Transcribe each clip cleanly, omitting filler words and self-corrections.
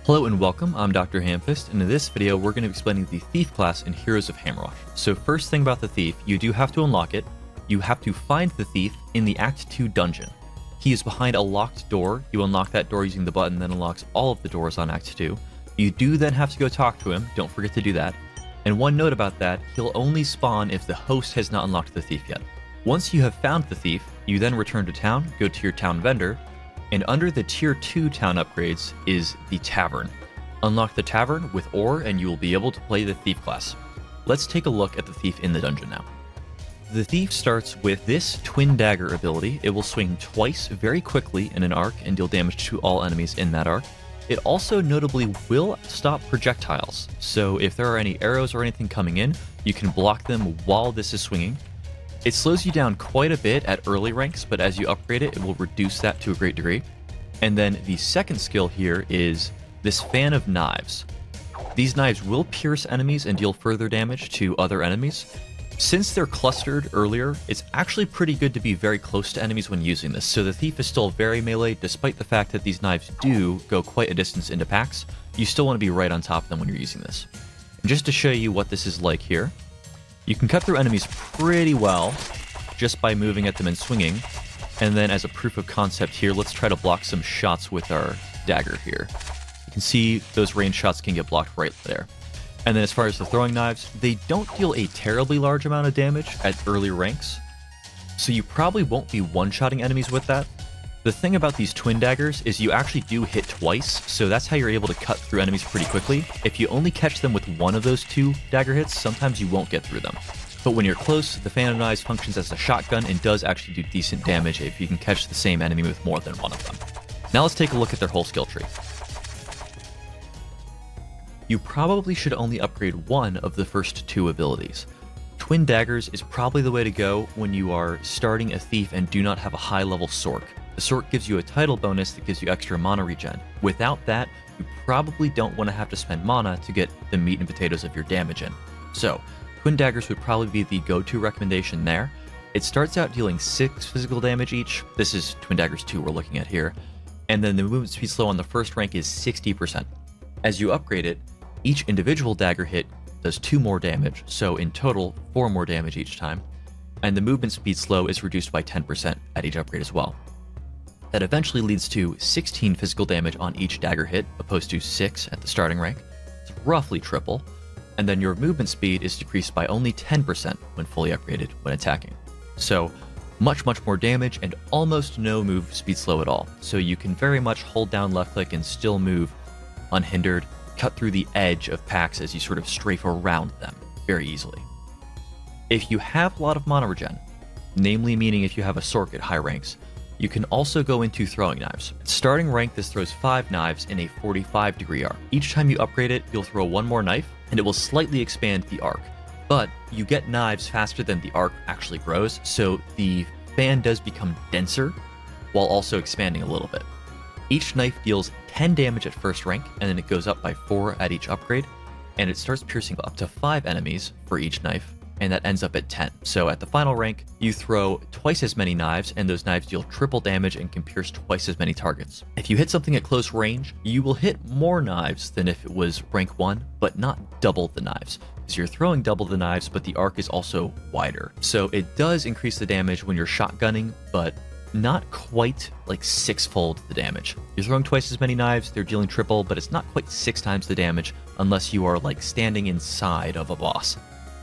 Hello and welcome, I'm DrHamfist, and in this video we're going to be explaining the Thief class in Heroes of Hammerwatch. So first thing about the Thief, you do have to unlock it. You have to find the Thief in the Act 2 dungeon. He is behind a locked door. You unlock that door using the button that unlocks all of the doors on Act 2. You do then have to go talk to him, don't forget to do that. And one note about that, he'll only spawn if the host has not unlocked the Thief yet. Once you have found the Thief, you then return to town, go to your town vendor, and under the Tier 2 town upgrades is the Tavern. Unlock the Tavern with ore and you will be able to play the Thief class. Let's take a look at the Thief in the dungeon now. The Thief starts with this Twin Dagger ability. It will swing twice very quickly in an arc and deal damage to all enemies in that arc. It also notably will stop projectiles, so if there are any arrows or anything coming in, you can block them while this is swinging. It slows you down quite a bit at early ranks, but as you upgrade it, it will reduce that to a great degree. And then the second skill here is this Fan of Knives. These knives will pierce enemies and deal further damage to other enemies. Since they're clustered earlier, it's actually pretty good to be very close to enemies when using this, so the Thief is still very melee despite the fact that these knives do go quite a distance into packs. You still want to be right on top of them when you're using this. And just to show you what this is like here, you can cut through enemies pretty well just by moving at them and swinging. And then as a proof of concept here, let's try to block some shots with our dagger here. You can see those range shots can get blocked right there. And then as far as the throwing knives, they don't deal a terribly large amount of damage at early ranks, so you probably won't be one-shotting enemies with that. The thing about these twin daggers is you actually do hit twice, so that's how you're able to cut through enemies pretty quickly. If you only catch them with one of those two dagger hits, sometimes you won't get through them. But when you're close, the Fan of Knives functions as a shotgun and does actually do decent damage if you can catch the same enemy with more than one of them. Now let's take a look at their whole skill tree. You probably should only upgrade one of the first two abilities. Twin Daggers is probably the way to go when you are starting a Thief and do not have a high level Sork. The Sork gives you a title bonus that gives you extra mana regen. Without that, you probably don't want to have to spend mana to get the meat and potatoes of your damage in. So, Twin Daggers would probably be the go-to recommendation there. It starts out dealing 6 physical damage each. This is Twin Daggers 2 we're looking at here. And then the movement speed slow on the first rank is 60%. As you upgrade it, each individual dagger hit does 2 more damage, so in total, 4 more damage each time. And the movement speed slow is reduced by 10% at each upgrade as well. That eventually leads to 16 physical damage on each dagger hit, opposed to 6 at the starting rank. It's roughly triple. And then your movement speed is decreased by only 10% when fully upgraded when attacking. So much more damage and almost no move speed slow at all. So you can very much hold down left click and still move unhindered, cut through the edge of packs as you sort of strafe around them very easily. If you have a lot of mana regen, namely meaning if you have a Sork at high ranks, you can also go into throwing knives. Starting rank, this throws 5 knives in a 45-degree arc. Each time you upgrade it, you'll throw 1 more knife, and it will slightly expand the arc. But you get knives faster than the arc actually grows, so the fan does become denser, while also expanding a little bit. Each knife deals 10 damage at first rank, and then it goes up by 4 at each upgrade, and it starts piercing up to 5 enemies for each knife, and that ends up at 10. So at the final rank, you throw twice as many knives, and those knives deal triple damage and can pierce twice as many targets. If you hit something at close range, you will hit more knives than if it was rank 1, but not double the knives, because you're throwing double the knives, but the arc is also wider. So it does increase the damage when you're shotgunning, but not quite like 6-fold the damage. You're throwing twice as many knives, they're dealing triple, but it's not quite 6 times the damage unless you are like standing inside of a boss.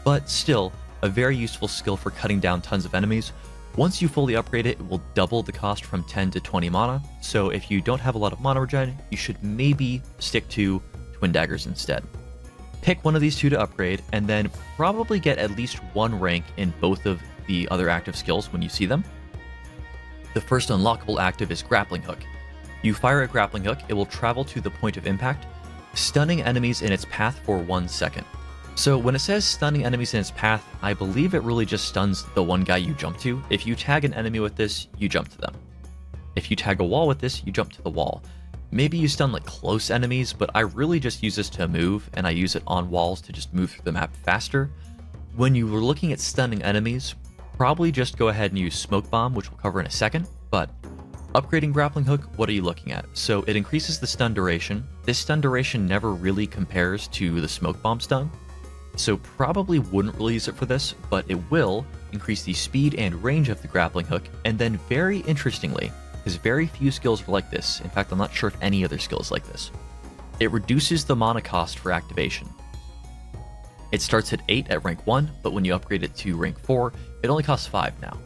But still, a very useful skill for cutting down tons of enemies. Once you fully upgrade it, it will double the cost from 10 to 20 mana, so if you don't have a lot of mana regen, you should maybe stick to Twin Daggers instead. Pick one of these two to upgrade, and then probably get at least 1 rank in both of the other active skills when you see them. The first unlockable active is Grappling Hook. You fire a Grappling Hook, it will travel to the point of impact, stunning enemies in its path for 1 second. So when it says stunning enemies in its path, I believe it really just stuns the one guy you jump to. If you tag an enemy with this, you jump to them. If you tag a wall with this, you jump to the wall. Maybe you stun like close enemies, but I really just use this to move, and I use it on walls to just move through the map faster. When you were looking at stunning enemies, probably just go ahead and use Smoke Bomb, which we'll cover in a second, but Upgrading Grappling Hook, what are you looking at? So it increases the stun duration. This stun duration never really compares to the Smoke Bomb stun, so probably wouldn't really use it for this, but it will increase the speed and range of the Grappling Hook, and then very interestingly, because very few skills are like this, in fact I'm not sure if any other skill is like this, it reduces the mana cost for activation. It starts at 8 at rank 1, but when you upgrade it to rank 4, it only costs 5 now,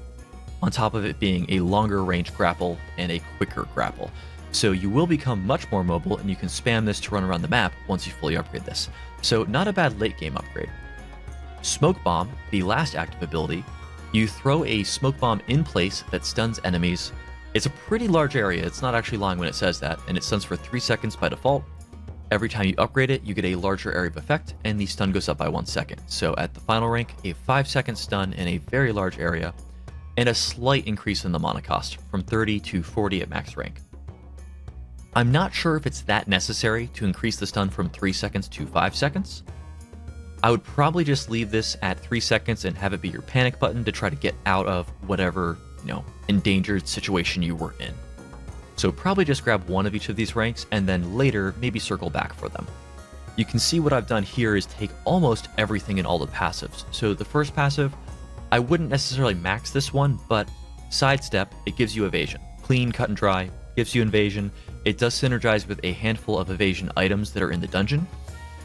on top of it being a longer range grapple and a quicker grapple. So you will become much more mobile, and you can spam this to run around the map once you fully upgrade this. So not a bad late game upgrade. Smoke Bomb, the last active ability, you throw a smoke bomb in place that stuns enemies. It's a pretty large area, it's not actually lying when it says that, and it stuns for 3 seconds by default. Every time you upgrade it, you get a larger area of effect, and the stun goes up by 1 second. So at the final rank, a 5-second stun in a very large area, and a slight increase in the mana cost, from 30 to 40 at max rank. I'm not sure if it's that necessary to increase the stun from 3 seconds to 5 seconds. I would probably just leave this at 3 seconds and have it be your panic button to try to get out of whatever, endangered situation you were in. So probably just grab one of each of these ranks and then later maybe circle back for them. You can see what I've done here is take almost everything in all the passives. So the first passive, I wouldn't necessarily max this one, but sidestep, it gives you evasion. Clean, cut and dry, gives you evasion. It does synergize with a handful of evasion items that are in the dungeon.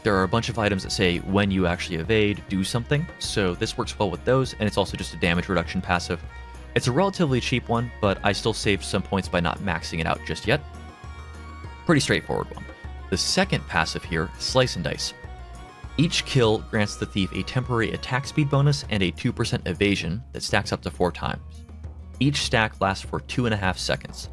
There are a bunch of items that say when you actually evade, do something, so this works well with those, and it's also just a damage reduction passive. It's a relatively cheap one, but I still saved some points by not maxing it out just yet. Pretty straightforward one. The second passive here, Slice and Dice. Each kill grants the thief a temporary attack speed bonus and a 2% evasion that stacks up to 4 times. Each stack lasts for 2.5 seconds.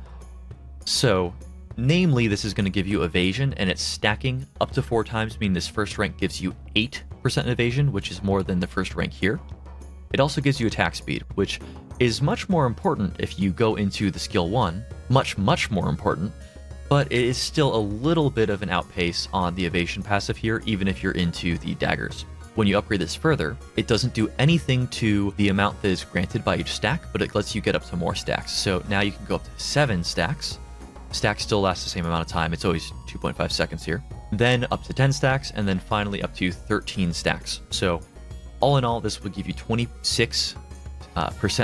So, namely, this is going to give you evasion, and it's stacking up to 4 times, meaning this first rank gives you 8% evasion, which is more than the first rank here. It also gives you attack speed, which is much more important if you go into the skill 1, much more important, but it is still a little bit of an outpace on the evasion passive here, even if you're into the daggers. When you upgrade this further, it doesn't do anything to the amount that is granted by each stack, but it lets you get up to more stacks. So now you can go up to 7 stacks. Stacks still last the same amount of time, it's always 2.5 seconds here. Then up to 10 stacks, and then finally up to 13 stacks. So all in all, this will give you 26%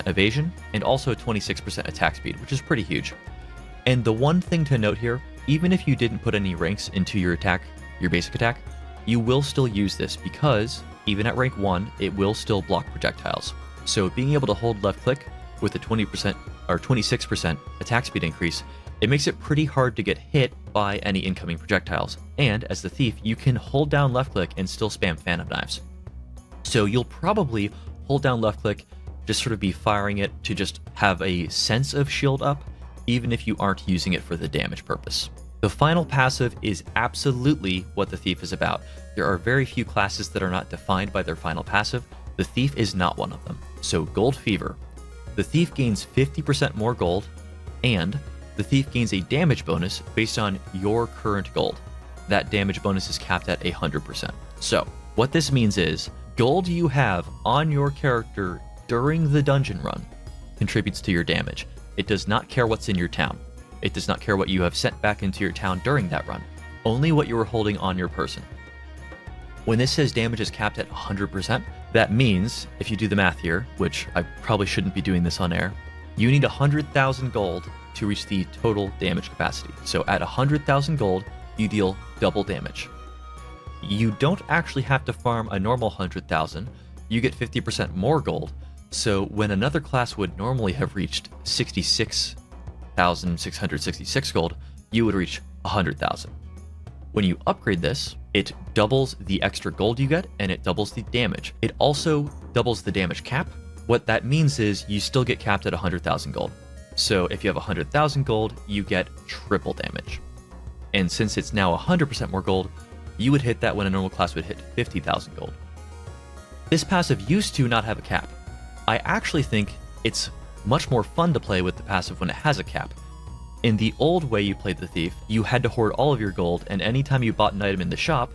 evasion and also 26% attack speed, which is pretty huge. And the one thing to note here, even if you didn't put any ranks into your attack, your basic attack, you will still use this because even at rank 1, it will still block projectiles. So being able to hold left click with a 20% or 26% attack speed increase, it makes it pretty hard to get hit by any incoming projectiles. And as the thief, you can hold down left click and still spam Phantom Knives. So you'll probably hold down left click, just sort of be firing it to just have a sense of shield up, even if you aren't using it for the damage purpose. The final passive is absolutely what the thief is about. There are very few classes that are not defined by their final passive. The thief is not one of them. So Gold Fever. The thief gains 50% more gold, and the thief gains a damage bonus based on your current gold. That damage bonus is capped at 100%. So what this means is gold you have on your character during the dungeon run contributes to your damage. It does not care what's in your town. It does not care what you have sent back into your town during that run. Only what you are holding on your person. When this says damage is capped at 100%, that means, if you do the math here, which I probably shouldn't be doing this on air, you need 100,000 gold to reach the total damage capacity. So at 100,000 gold, you deal double damage. You don't actually have to farm a normal 100,000, you get 50% more gold. So when another class would normally have reached 66,666 gold, you would reach 100,000. When you upgrade this, it doubles the extra gold you get, and it doubles the damage. It also doubles the damage cap. What that means is you still get capped at 100,000 gold. So if you have 100,000 gold, you get triple damage. And since it's now 100% more gold, you would hit that when a normal class would hit 50,000 gold. This passive used to not have a cap. I actually think it's much more fun to play with the passive when it has a cap. In the old way you played the thief, you had to hoard all of your gold, and anytime you bought an item in the shop,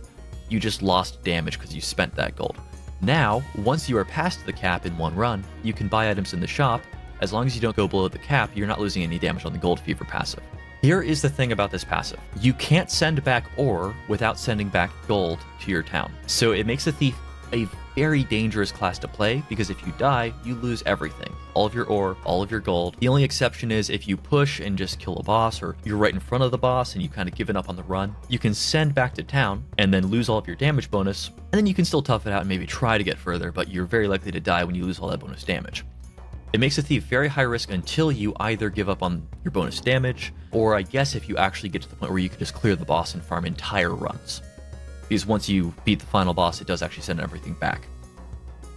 you just lost damage because you spent that gold. Now, once you are past the cap in one run, you can buy items in the shop, As long as you don't go below the cap, you're not losing any damage on the Gold Fever passive. Here is the thing about this passive. You can't send back ore without sending back gold to your town. So it makes a thief a very dangerous class to play, because if you die, you lose everything. All of your ore, all of your gold. The only exception is if you push and just kill a boss, or you're right in front of the boss and you kind of given up on the run, you can send back to town and then lose all of your damage bonus, and then you can still tough it out and maybe try to get further, but you're very likely to die when you lose all that bonus damage. It makes a thief very high risk until you either give up on your bonus damage, or I guess if you actually get to the point where you can just clear the boss and farm entire runs. Because once you beat the final boss, it does actually send everything back.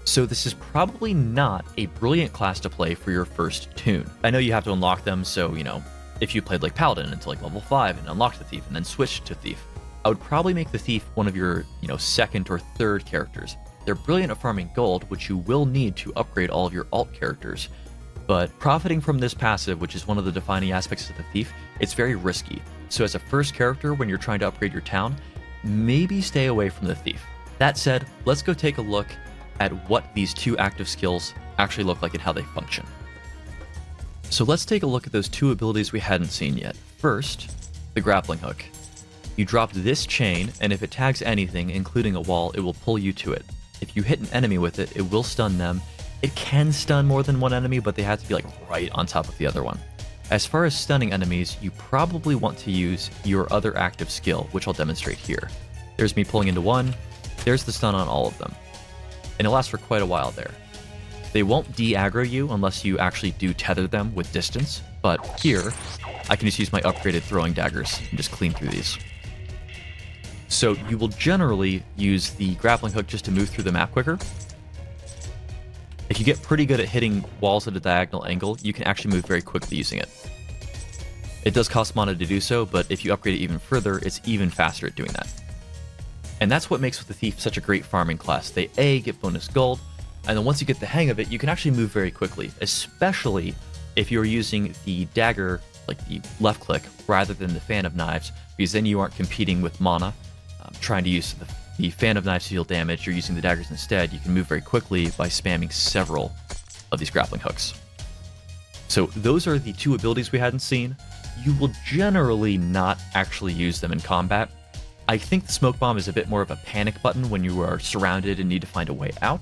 So this is probably not a brilliant class to play for your first toon. I know you have to unlock them, so, if you played like Paladin until like level 5 and unlocked the Thief and then switched to Thief, I would probably make the Thief one of your, second or third characters. They're brilliant at farming gold, which you will need to upgrade all of your alt characters. But profiting from this passive, which is one of the defining aspects of the Thief, it's very risky. So as a first character, when you're trying to upgrade your town, maybe stay away from the Thief. That said, let's go take a look at what these two active skills actually look like and how they function. So let's take a look at those two abilities we hadn't seen yet. First, the grappling hook. You drop this chain, and if it tags anything, including a wall, it will pull you to it. If you hit an enemy with it, it will stun them. It can stun more than one enemy, but they have to be like right on top of the other one. As far as stunning enemies, you probably want to use your other active skill, which I'll demonstrate here. There's me pulling into one, there's the stun on all of them. And it lasts for quite a while there. They won't de-aggro you unless you actually do tether them with distance, but here, I can just use my upgraded throwing daggers and just clean through these. So you will generally use the grappling hook just to move through the map quicker. If you get pretty good at hitting walls at a diagonal angle, you can actually move very quickly using it. It does cost mana to do so, but if you upgrade it even further, it's even faster at doing that. And that's what makes the Thief such a great farming class. They get bonus gold, and then once you get the hang of it, you can actually move very quickly, especially if you're using the dagger, like the left click, rather than the fan of knives, because then you aren't competing with mana, trying to use the fan of knives to deal damage. You're using the daggers instead. You can move very quickly by spamming several of these grappling hooks. So those are the two abilities we hadn't seen. You will generally not actually use them in combat. I think the smoke bomb is a bit more of a panic button when you are surrounded and need to find a way out,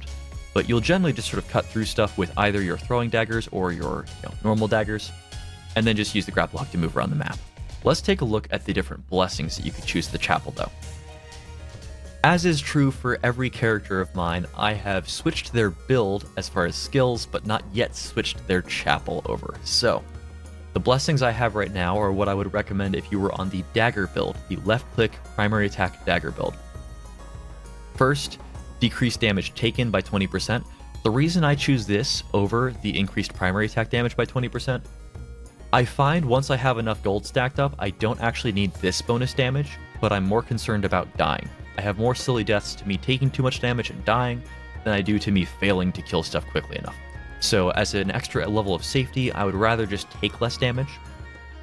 but you'll generally just sort of cut through stuff with either your throwing daggers or your normal daggers, and then just use the grapple hook to move around the map. Let's take a look at the different blessings that you could choose at the chapel though. As is true for every character of mine, I have switched their build as far as skills, but not yet switched their chapel over. So, the blessings I have right now are what I would recommend if you were on the dagger build, the left-click primary attack dagger build. First, decrease damage taken by 20%. The reason I choose this over the increased primary attack damage by 20%, I find once I have enough gold stacked up, I don't actually need this bonus damage, but I'm more concerned about dying. I have more silly deaths to me taking too much damage and dying than I do to me failing to kill stuff quickly enough. So as an extra level of safety, I would rather just take less damage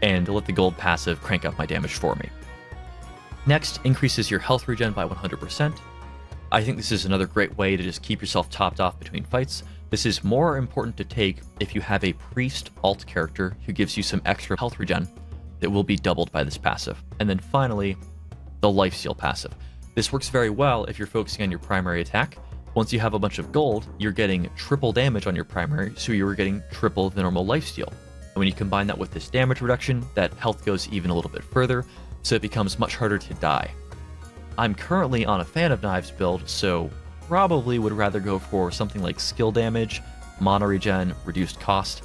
and let the gold passive crank up my damage for me. Next, increases your health regen by 100%. I think this is another great way to just keep yourself topped off between fights. This is more important to take if you have a priest alt character who gives you some extra health regen that will be doubled by this passive. And then finally, the lifesteal passive. This works very well if you're focusing on your primary attack. Once you have a bunch of gold, you're getting triple damage on your primary, so you're getting triple the normal lifesteal. And when you combine that with this damage reduction, that health goes even a little bit further, so it becomes much harder to die. I'm currently on a fan of knives build, so probably would rather go for something like skill damage, mana regen, reduced cost,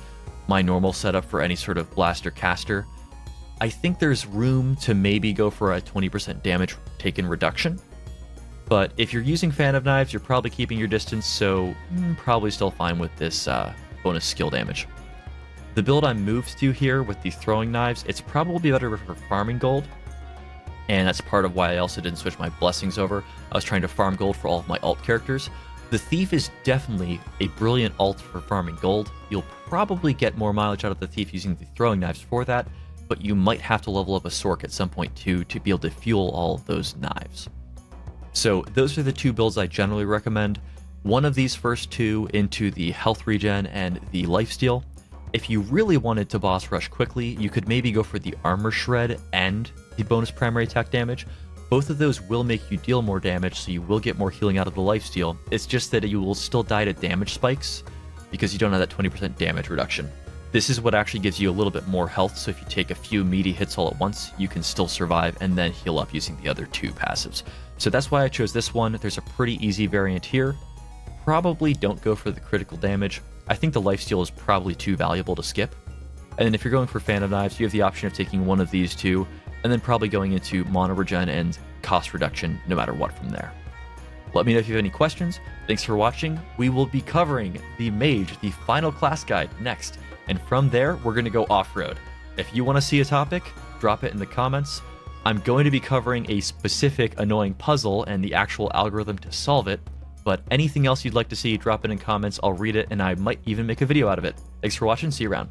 my normal setup for any sort of blaster caster. I think there's room to maybe go for a 20% damage taken reduction. But if you're using Fan of Knives, you're probably keeping your distance, so probably still fine with this bonus skill damage. The build I'm moved to here with the throwing knives, it's probably better for farming gold. And that's part of why I also didn't switch my blessings over. I was trying to farm gold for all of my alt characters. The Thief is definitely a brilliant alt for farming gold. You'll probably get more mileage out of the Thief using the throwing knives for that, but you might have to level up a Sork at some point too to be able to fuel all of those knives. So those are the two builds I generally recommend. One of these first two into the health regen and the lifesteal, If you really wanted to boss rush quickly, you could maybe go for the armor shred and the bonus primary attack damage. Both of those will make you deal more damage, so you will get more healing out of the lifesteal. It's just that you will still die to damage spikes because you don't have that 20% damage reduction. This is what actually gives you a little bit more health, so if you take a few meaty hits all at once, you can still survive and then heal up using the other two passives. So that's why I chose this one. There's a pretty easy variant here. Probably don't go for the critical damage. I think the lifesteal is probably too valuable to skip. And then if you're going for Phantom Knives, you have the option of taking one of these two, and then probably going into mono regen and cost reduction no matter what from there. Let me know if you have any questions. Thanks for watching. We will be covering the Mage, the final class guide, next. And from there, we're going to go off-road. If you want to see a topic, drop it in the comments. I'm going to be covering a specific annoying puzzle and the actual algorithm to solve it. But anything else you'd like to see, drop it in comments. I'll read it, and I might even make a video out of it. Thanks for watching. See you around.